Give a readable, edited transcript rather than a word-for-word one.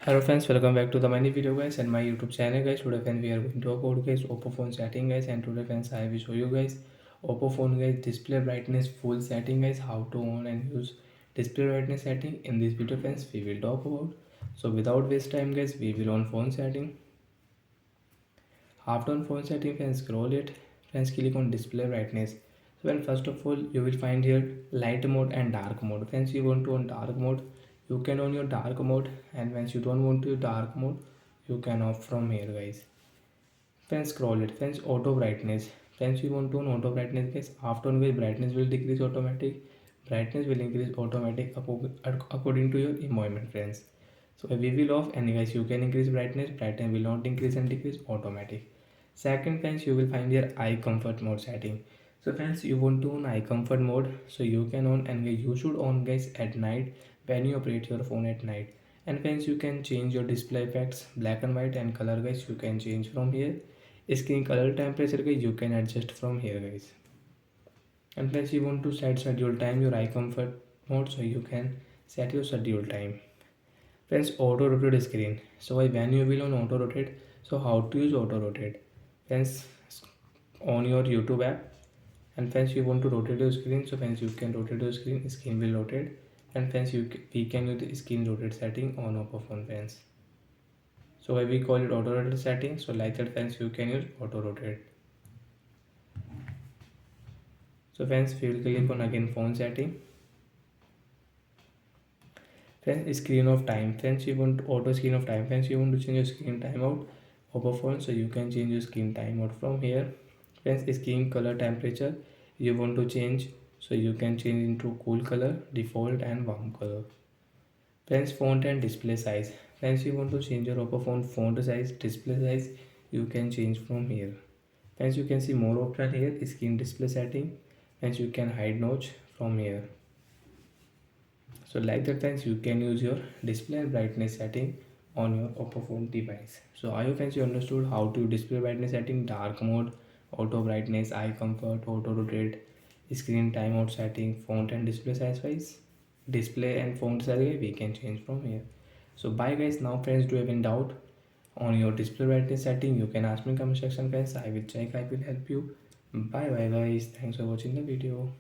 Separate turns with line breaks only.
Hello friends, welcome back to the many video guys and my YouTube channel guys. Today friends we are going to talk about guys Oppo phone setting guys, and today friends I will show you guys Oppo phone guys display brightness full setting guys, how to on and use display brightness setting. In this video friends we will talk about. So without waste time guys, we will on phone setting. After on phone setting friends, scroll it, friends click on display brightness. So when first of all you will find here light mode and dark mode. Friends, you want to on dark mode, you can on your dark mode, and once you don't want to dark mode, you can off from here guys. Friends, scroll it, friends, auto brightness. Friends, you want to on auto brightness guys. After on which brightness will decrease automatic, brightness will increase automatic according to your environment friends. So we will off, and guys you can increase brightness, brightness will not increase and decrease automatic. Second friends, you will find your eye comfort mode setting. So friends, you want to on eye comfort mode, so you can on, and you should on guys at night when you operate your phone at night. And friends, you can change your display effects, black and white and color guys, you can change from here. Screen color temperature guys, you can adjust from here guys. And friends, you want to set schedule time your eye comfort mode, so you can set your schedule time. Friends, auto rotate screen. So when you will on auto rotate, so how to use auto rotate? Friends, on your YouTube app, and friends you want to rotate your screen, so friends you can rotate your screen will rotate. And friends, we can use the screen rotate setting on Oppo phone friends. So why we call it auto rotate setting, so like that friends you can use auto rotate. So friends, we will click on again phone setting. Friends, screen of time. Friends, you want auto screen of time. Friends, you want to change your screen timeout Oppo phone, so you can change your screen timeout from here. Friends, screen color temperature you want to change, so you can change into cool color, default and warm color. Friends, font and display size. Friends, you want to change your Oppo phone font size, display size, you can change from here. Friends, you can see more option here, screen display setting. Friends, you can hide notch from here. So like that friends, you can use your display brightness setting on your Oppo phone device. So I hope friends you understood how to display brightness setting, dark mode, auto brightness, eye comfort, auto rotate, screen timeout setting, font and display size wise. Display and font size we can change from here. So bye guys. Now friends, do you have any doubt on your display brightness setting, you can ask me in comment section friends. I will check, I will help you. Bye bye guys. Thanks for watching the video.